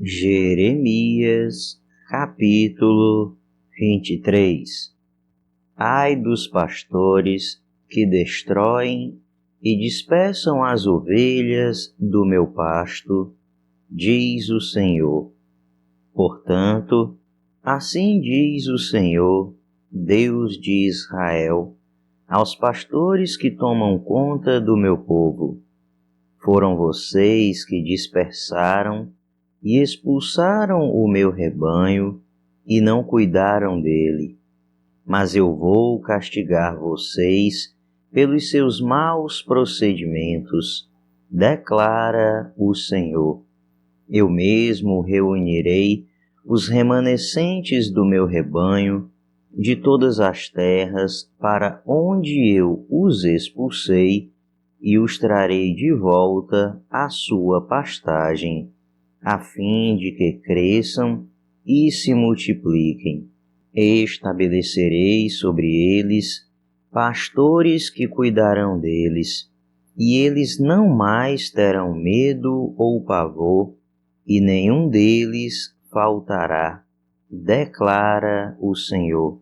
Jeremias, capítulo 23. Ai dos pastores que destroem e dispersam as ovelhas do meu pasto, diz o Senhor. Portanto, assim diz o Senhor, Deus de Israel, aos pastores que tomam conta do meu povo: foram vocês que dispersaram e expulsaram o meu rebanho e não cuidaram dele. Mas eu vou castigar vocês pelos seus maus procedimentos, declara o Senhor. Eu mesmo reunirei os remanescentes do meu rebanho de todas as terras para onde eu os expulsei e os trarei de volta à sua pastagem, a fim de que cresçam e se multipliquem. Estabelecerei sobre eles pastores que cuidarão deles, e eles não mais terão medo ou pavor, e nenhum deles faltará, declara o Senhor.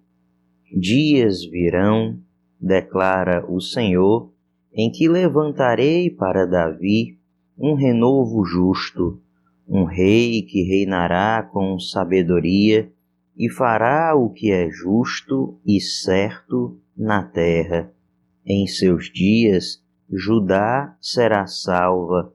Dias virão, declara o Senhor, em que levantarei para Davi um renovo justo, um rei que reinará com sabedoria e fará o que é justo e certo na terra. Em seus dias, Judá será salva,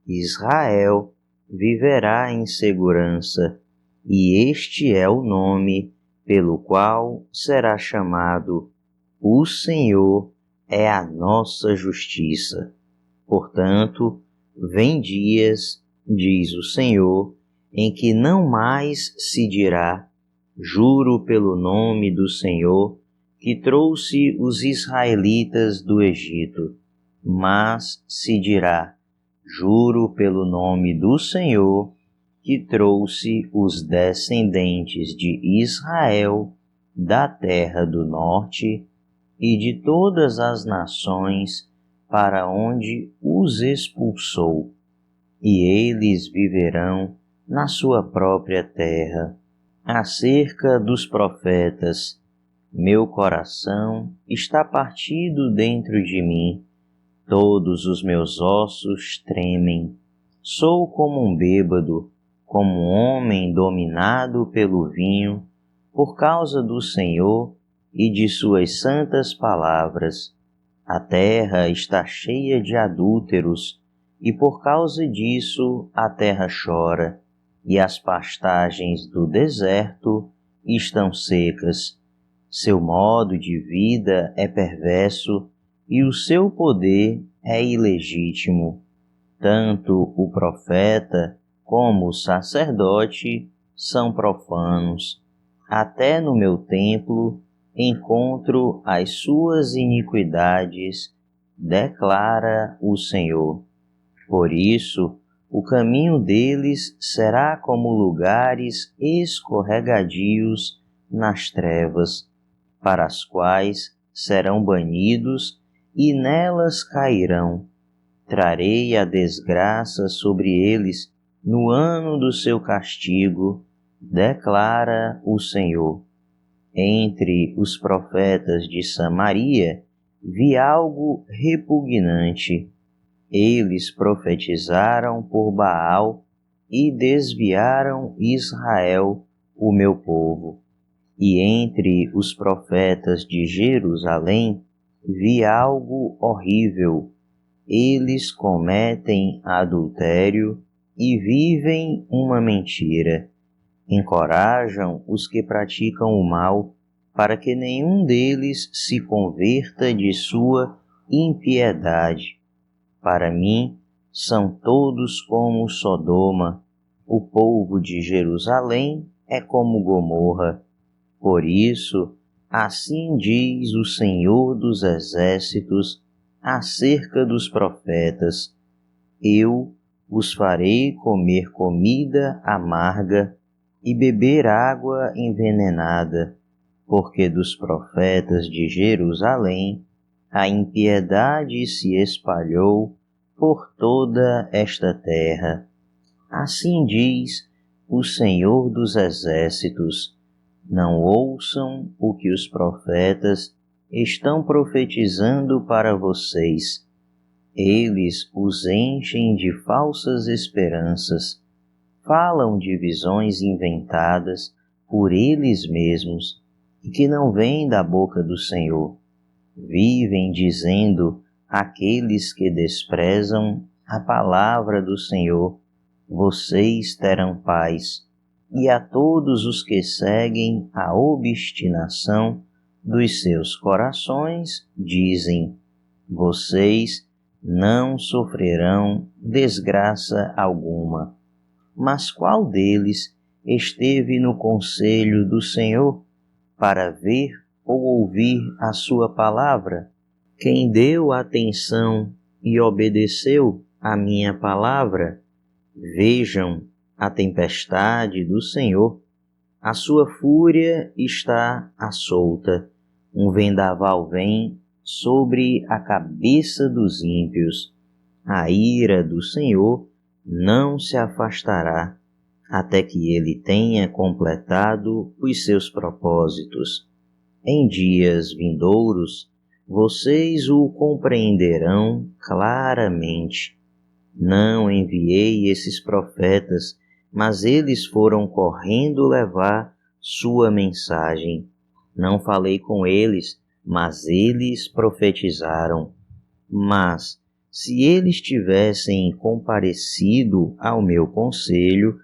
Israel viverá em segurança, e este é o nome pelo qual será chamado: o Senhor é a nossa justiça. Portanto, vêm dias, diz o Senhor, em que não mais se dirá: juro pelo nome do Senhor, que trouxe os israelitas do Egito, mas se dirá: juro pelo nome do Senhor, que trouxe os descendentes de Israel da terra do norte e de todas as nações para onde os expulsou, e eles viverão na sua própria terra. Acerca dos profetas, meu coração está partido dentro de mim, todos os meus ossos tremem. Sou como um bêbado, como um homem dominado pelo vinho, por causa do Senhor e de suas santas palavras. A terra está cheia de adúlteros, e por causa disso a terra chora, e as pastagens do deserto estão secas. Seu modo de vida é perverso, e o seu poder é ilegítimo. Tanto o profeta como o sacerdote são profanos. Até no meu templo encontro as suas iniquidades, declara o Senhor. Por isso, o caminho deles será como lugares escorregadios nas trevas, para as quais serão banidos e nelas cairão. Trarei a desgraça sobre eles no ano do seu castigo, declara o Senhor. Entre os profetas de Samaria vi algo repugnante. Eles profetizaram por Baal e desviaram Israel, o meu povo. E entre os profetas de Jerusalém vi algo horrível. Eles cometem adultério e vivem uma mentira. Encorajam os que praticam o mal, para que nenhum deles se converta de sua impiedade. Para mim, são todos como Sodoma, o povo de Jerusalém é como Gomorra. Por isso, assim diz o Senhor dos Exércitos acerca dos profetas: eu os farei comer comida amarga e beber água envenenada, porque dos profetas de Jerusalém a impiedade se espalhou por toda esta terra. Assim diz o Senhor dos Exércitos: não ouçam o que os profetas estão profetizando para vocês. Eles os enchem de falsas esperanças, falam de visões inventadas por eles mesmos e que não vêm da boca do Senhor. Vivem dizendo àqueles que desprezam a palavra do Senhor: vocês terão paz. E a todos os que seguem a obstinação dos seus corações dizem: vocês não sofrerão desgraça alguma. Mas qual deles esteve no conselho do Senhor para ver ou ouvir a sua palavra? Quem deu atenção e obedeceu a minha palavra? Vejam a tempestade do Senhor. A sua fúria está à solta. Um vendaval vem sobre a cabeça dos ímpios. A ira do Senhor não se afastará, até que ele tenha completado os seus propósitos. Em dias vindouros, vocês o compreenderão claramente. Não enviei esses profetas, mas eles foram correndo levar sua mensagem. Não falei com eles, mas eles profetizaram. Mas, se eles tivessem comparecido ao meu conselho,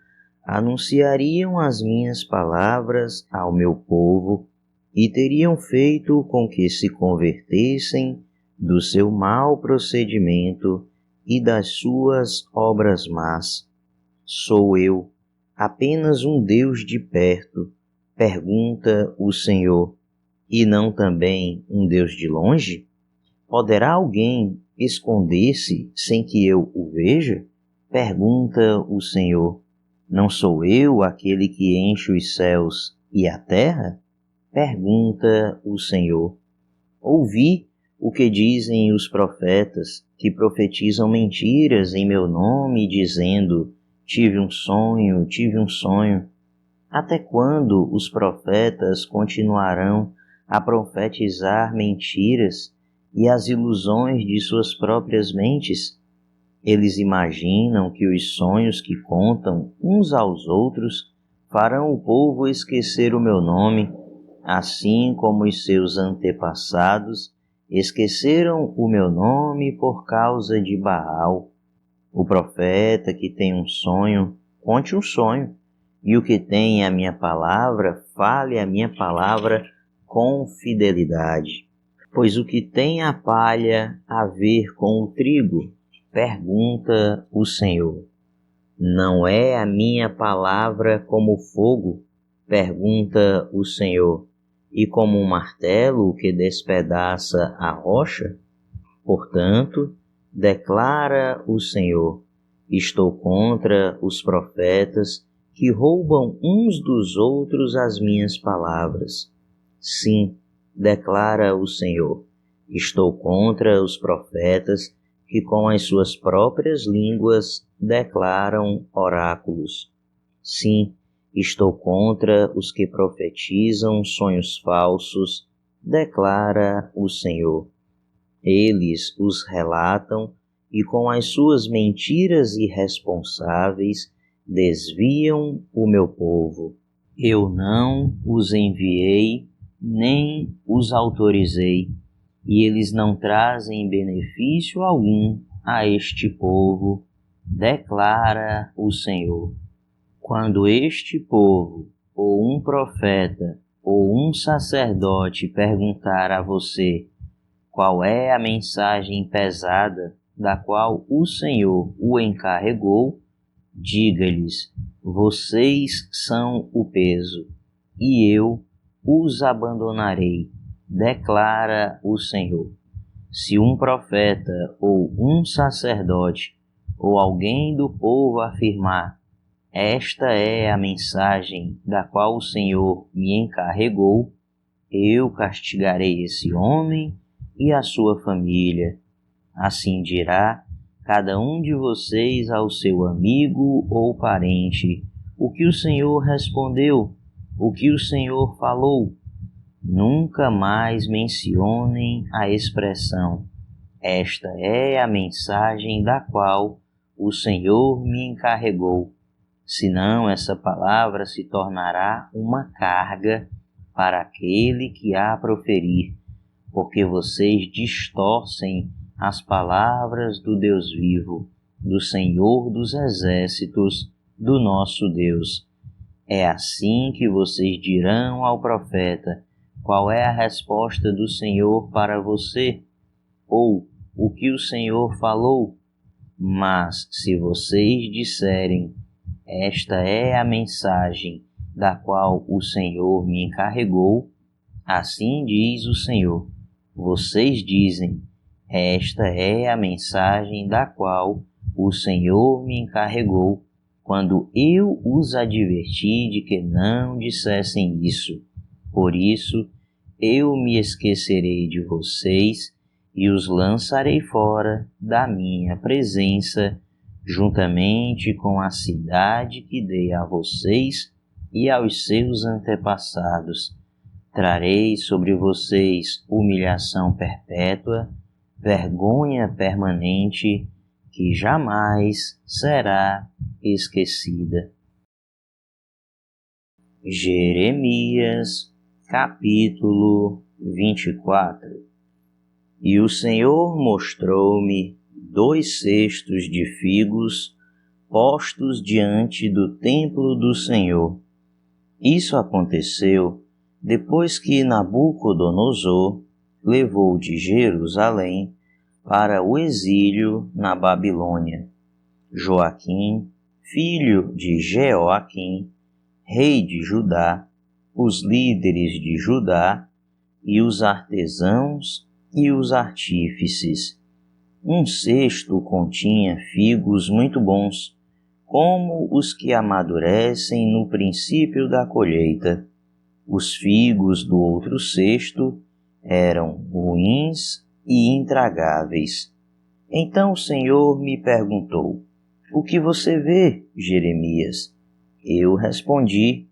anunciariam as minhas palavras ao meu povo e teriam feito com que se convertessem do seu mau procedimento e das suas obras más. Sou eu, apenas um Deus de perto, pergunta o Senhor, e não também um Deus de longe? Poderá alguém esconder-se sem que eu o veja? Pergunta o Senhor. Não sou eu aquele que enche os céus e a terra? Pergunta o Senhor. Ouvi o que dizem os profetas, que profetizam mentiras em meu nome, dizendo: tive um sonho, tive um sonho. Até quando os profetas continuarão a profetizar mentiras e as ilusões de suas próprias mentes? Eles imaginam que os sonhos que contam uns aos outros farão o povo esquecer o meu nome, assim como os seus antepassados esqueceram o meu nome por causa de Baal. O profeta que tem um sonho, conte um sonho, e o que tem a minha palavra, fale a minha palavra com fidelidade. Pois o que tem a palha a ver com o trigo? Pergunta o Senhor. Não é a minha palavra como fogo? Pergunta o Senhor. E como um martelo que despedaça a rocha? Portanto, declara o Senhor: estou contra os profetas que roubam uns dos outros as minhas palavras. Sim, declara o Senhor, estou contra os profetas que com as suas próprias línguas declaram oráculos. Sim, estou contra os que profetizam sonhos falsos, declara o Senhor. Eles os relatam e com as suas mentiras irresponsáveis desviam o meu povo. Eu não os enviei, nem os autorizei, e eles não trazem benefício algum a este povo, declara o Senhor. Quando este povo, ou um profeta, ou um sacerdote perguntar a você qual é a mensagem pesada da qual o Senhor o encarregou, diga-lhes: vocês são o peso, e eu os abandonarei, declara o Senhor. Se um profeta ou um sacerdote ou alguém do povo afirmar: esta é a mensagem da qual o Senhor me encarregou, eu castigarei esse homem e a sua família. Assim dirá cada um de vocês ao seu amigo ou parente: o que o Senhor respondeu, o que o Senhor falou. Nunca mais mencionem a expressão: esta é a mensagem da qual o Senhor me encarregou, senão essa palavra se tornará uma carga para aquele que a proferir, porque vocês distorcem as palavras do Deus vivo, do Senhor dos exércitos, do nosso Deus. É assim que vocês dirão ao profeta: qual é a resposta do Senhor para você? Ou o que o Senhor falou? Mas se vocês disserem: esta é a mensagem da qual o Senhor me encarregou, assim diz o Senhor. Vocês dizem: esta é a mensagem da qual o Senhor me encarregou, quando eu os adverti de que não dissessem isso. Por isso, eu me esquecerei de vocês e os lançarei fora da minha presença, juntamente com a cidade que dei a vocês e aos seus antepassados. Trarei sobre vocês humilhação perpétua, vergonha permanente, que jamais será esquecida. Jeremias, capítulo 24. E o Senhor mostrou-me 2 cestos de figos postos diante do templo do Senhor. Isso aconteceu depois que Nabucodonosor levou de Jerusalém para o exílio na Babilônia Joaquim, filho de Jeoaquim, rei de Judá, os líderes de Judá e os artesãos e os artífices. Um cesto continha figos muito bons, como os que amadurecem no princípio da colheita. Os figos do outro cesto eram ruins e intragáveis. Então o Senhor me perguntou: o que você vê, Jeremias? Eu respondi: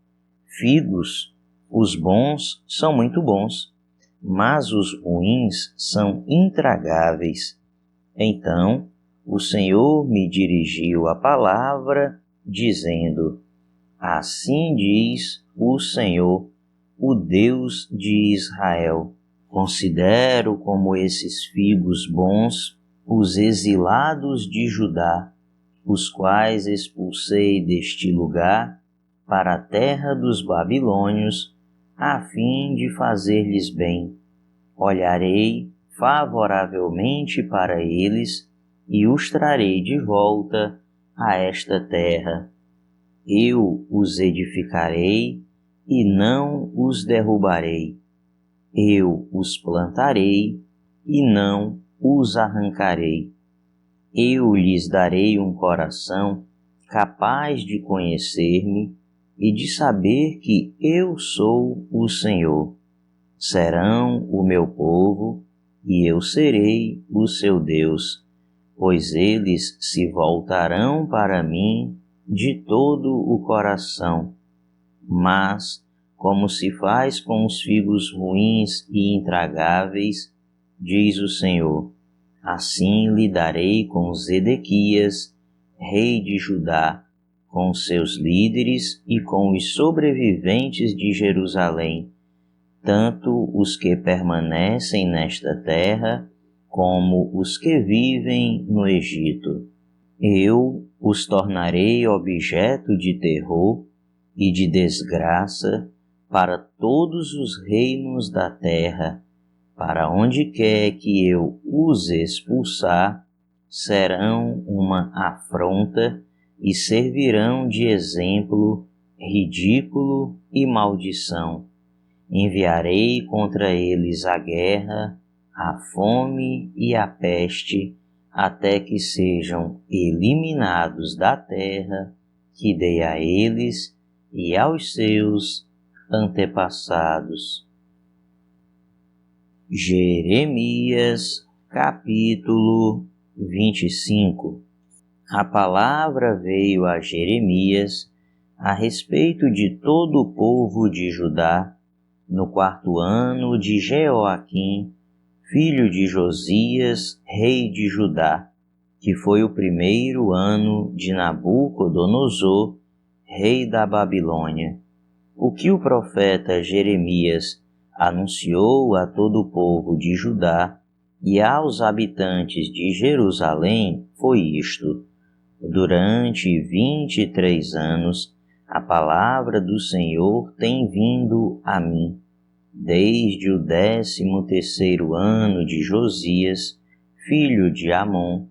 figos. Os bons são muito bons, mas os ruins são intragáveis. Então o Senhor me dirigiu a palavra, dizendo: assim diz o Senhor, o Deus de Israel: considero como esses figos bons os exilados de Judá, os quais expulsei deste lugar para a terra dos babilônios, a fim de fazer-lhes bem. Olharei favoravelmente para eles e os trarei de volta a esta terra. Eu os edificarei e não os derrubarei. Eu os plantarei e não os arrancarei. Eu lhes darei um coração capaz de conhecer-me e de saber que eu sou o Senhor. Serão o meu povo e eu serei o seu Deus, pois eles se voltarão para mim de todo o coração. Mas, como se faz com os figos ruins e intragáveis, diz o Senhor, assim lidarei com Zedequias, rei de Judá, com seus líderes e com os sobreviventes de Jerusalém, tanto os que permanecem nesta terra, como os que vivem no Egito. Eu os tornarei objeto de terror e de desgraça para todos os reinos da terra. Para onde quer que eu os expulsar, serão uma afronta e servirão de exemplo, ridículo e maldição. Enviarei contra eles a guerra, a fome e a peste, até que sejam eliminados da terra que dei a eles e aos seus antepassados. Jeremias, capítulo 25. A palavra veio a Jeremias a respeito de todo o povo de Judá, no 4º ano de Jeoaquim, filho de Josias, rei de Judá, que foi o 1º ano de Nabucodonosor, rei da Babilônia. O que o profeta Jeremias anunciou a todo o povo de Judá e aos habitantes de Jerusalém foi isto: durante 23 anos a palavra do Senhor tem vindo a mim, desde o 13º ano de Josias, filho de Amon,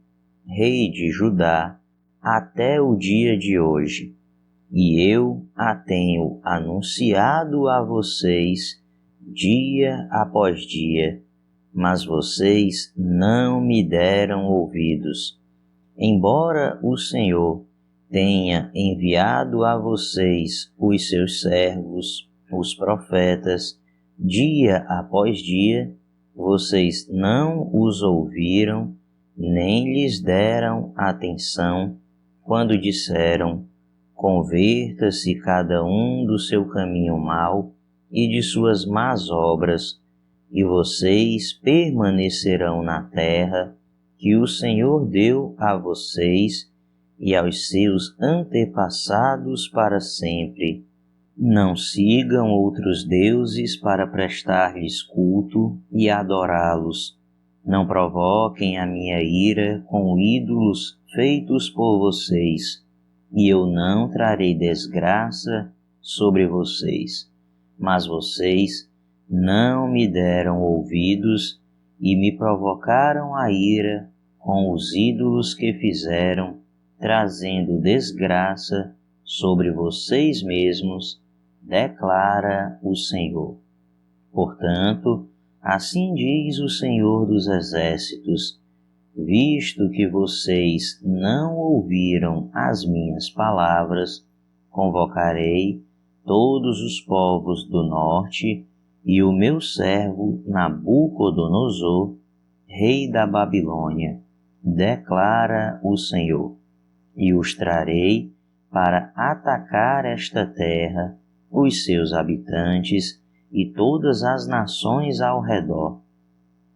rei de Judá, até o dia de hoje. E eu a tenho anunciado a vocês dia após dia, mas vocês não me deram ouvidos. Embora o Senhor tenha enviado a vocês os seus servos, os profetas, dia após dia, vocês não os ouviram, nem lhes deram atenção, quando disseram: converta-se cada um do seu caminho mau e de suas más obras, e vocês permanecerão na terra que o Senhor deu a vocês e aos seus antepassados para sempre. Não sigam outros deuses para prestar-lhes culto e adorá-los. Não provoquem a minha ira com ídolos feitos por vocês, e eu não trarei desgraça sobre vocês. Mas vocês não me deram ouvidos e me provocaram a ira com os ídolos que fizeram, trazendo desgraça sobre vocês mesmos, declara o Senhor. Portanto, assim diz o Senhor dos Exércitos: visto que vocês não ouviram as minhas palavras, convocarei todos os povos do norte e o meu servo Nabucodonosor, rei da Babilônia, declara o Senhor, e os trarei para atacar esta terra, os seus habitantes e todas as nações ao redor.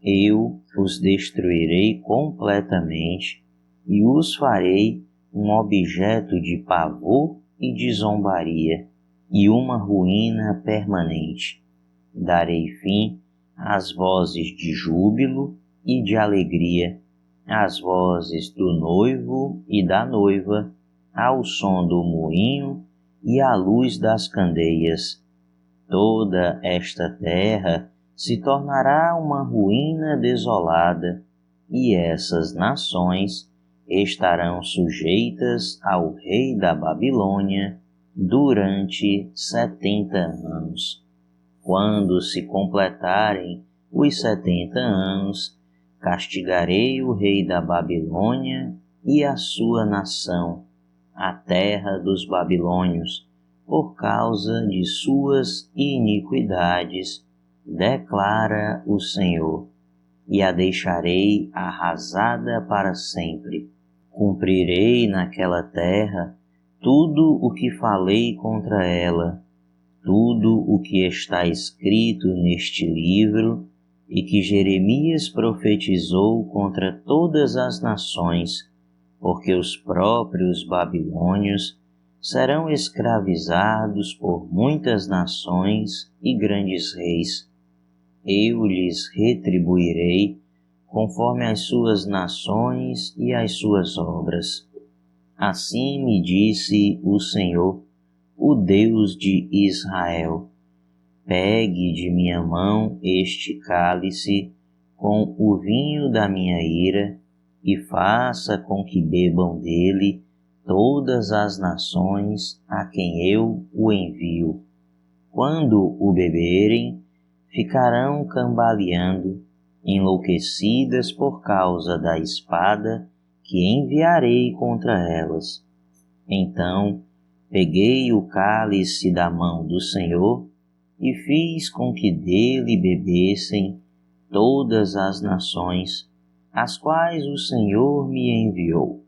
Eu os destruirei completamente e os farei um objeto de pavor e de zombaria e uma ruína permanente. Darei fim às vozes de júbilo e de alegria, às vozes do noivo e da noiva, ao som do moinho e à luz das candeias. Toda esta terra se tornará uma ruína desolada, e essas nações estarão sujeitas ao rei da Babilônia durante 70 anos. Quando se completarem os 70 anos, castigarei o rei da Babilônia e a sua nação, a terra dos babilônios, por causa de suas iniquidades, declara o Senhor, e a deixarei arrasada para sempre. Cumprirei naquela terra tudo o que falei contra ela, tudo o que está escrito neste livro e que Jeremias profetizou contra todas as nações, porque os próprios babilônios serão escravizados por muitas nações e grandes reis. Eu lhes retribuirei conforme as suas nações e as suas obras. Assim me disse o Senhor, o Deus de Israel: pegue de minha mão este cálice com o vinho da minha ira e faça com que bebam dele todas as nações a quem eu o envio. Quando o beberem, ficarão cambaleando, enlouquecidas por causa da espada que enviarei contra elas. Então peguei o cálice da mão do Senhor e fiz com que dele bebessem todas as nações, as quais o Senhor me enviou.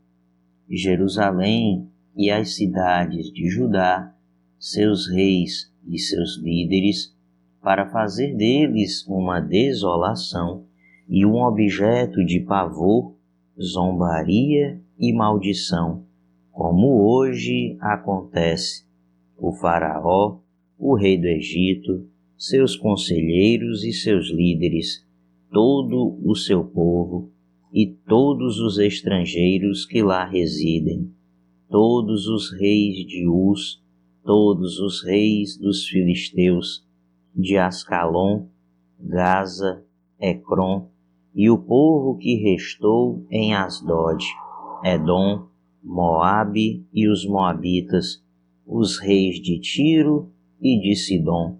Jerusalém e as cidades de Judá, seus reis e seus líderes, para fazer deles uma desolação e um objeto de pavor, zombaria e maldição, como hoje acontece. O faraó, o rei do Egito, seus conselheiros e seus líderes, todo o seu povo e todos os estrangeiros que lá residem, todos os reis de Uz, todos os reis dos filisteus, de Ascalon, Gaza, Ecrom, e o povo que restou em Asdod, Edom, Moabe e os moabitas, os reis de Tiro e de Sidom,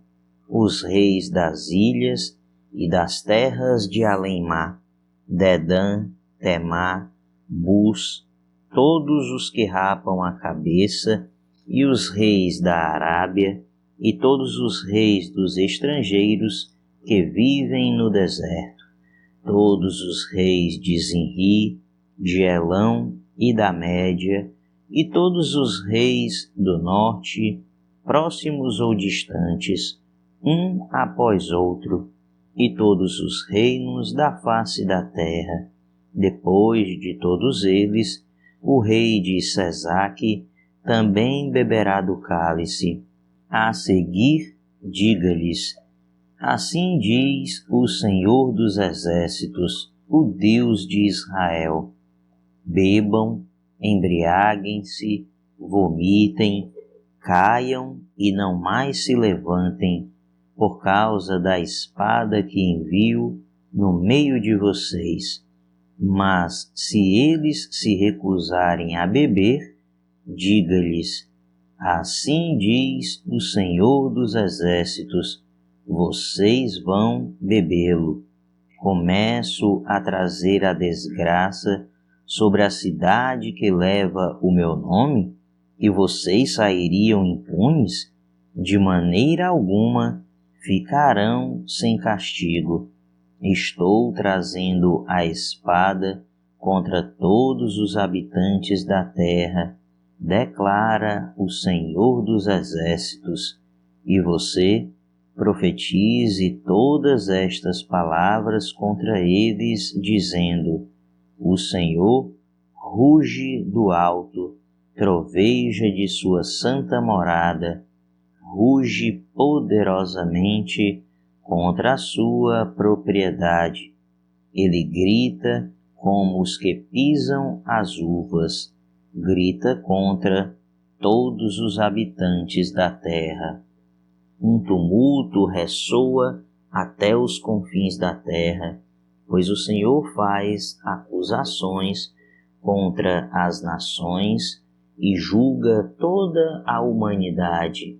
os reis das ilhas e das terras de além-mar, Dedã, Temá, Bus, todos os que rapam a cabeça, e os reis da Arábia, e todos os reis dos estrangeiros que vivem no deserto, todos os reis de Zinri, de Elão e da Média, e todos os reis do norte, próximos ou distantes, um após outro, e todos os reinos da face da terra. Depois de todos eles, o rei de Sesaque também beberá do cálice. A seguir, diga-lhes: assim diz o Senhor dos Exércitos, o Deus de Israel: bebam, embriaguem-se, vomitem, caiam e não mais se levantem, por causa da espada que envio no meio de vocês. Mas se eles se recusarem a beber, diga-lhes: assim diz o Senhor dos Exércitos, vocês vão bebê-lo. Começo a trazer a desgraça sobre a cidade que leva o meu nome, e vocês sairiam impunes? De maneira alguma ficarão sem castigo. Estou trazendo a espada contra todos os habitantes da terra, declara o Senhor dos Exércitos, e você profetize todas estas palavras contra eles, dizendo: o Senhor ruge do alto, troveja de sua santa morada, ruge poderosamente contra a sua propriedade. Ele grita como os que pisam as uvas, grita contra todos os habitantes da terra. Um tumulto ressoa até os confins da terra, pois o Senhor faz acusações contra as nações e julga toda a humanidade.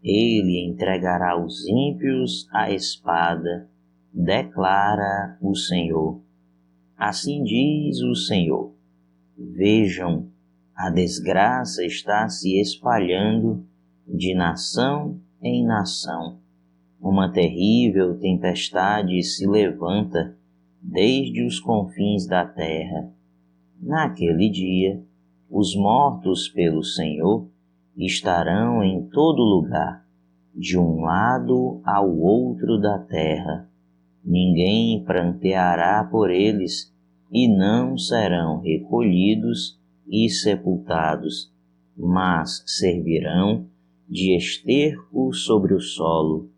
Ele entregará os ímpios à espada, declara o Senhor. Assim diz o Senhor: vejam, a desgraça está se espalhando de nação em nação. Uma terrível tempestade se levanta desde os confins da terra. Naquele dia, os mortos pelo Senhor estarão em todo lugar, de um lado ao outro da terra. Ninguém pranteará por eles, e não serão recolhidos e sepultados, mas servirão de esterco sobre o solo.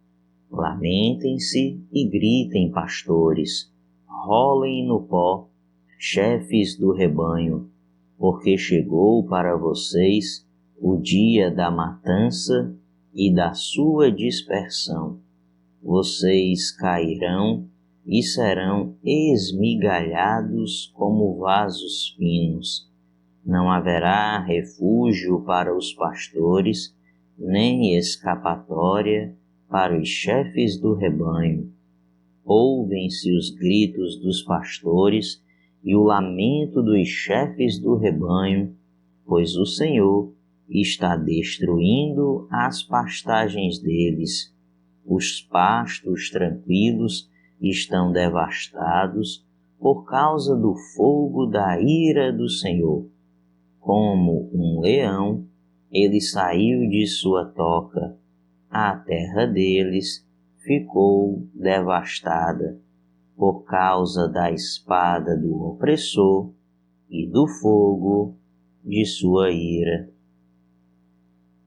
Lamentem-se e gritem, pastores, rolem no pó, chefes do rebanho, porque chegou para vocês o dia da matança e da sua dispersão. Vocês cairão e serão esmigalhados como vasos finos. Não haverá refúgio para os pastores, nem escapatória para os chefes do rebanho. Ouvem-se os gritos dos pastores e o lamento dos chefes do rebanho, pois o Senhor está destruindo as pastagens deles. Os pastos tranquilos estão devastados por causa do fogo da ira do Senhor. Como um leão, ele saiu de sua toca. A terra deles ficou devastada por causa da espada do opressor e do fogo de sua ira.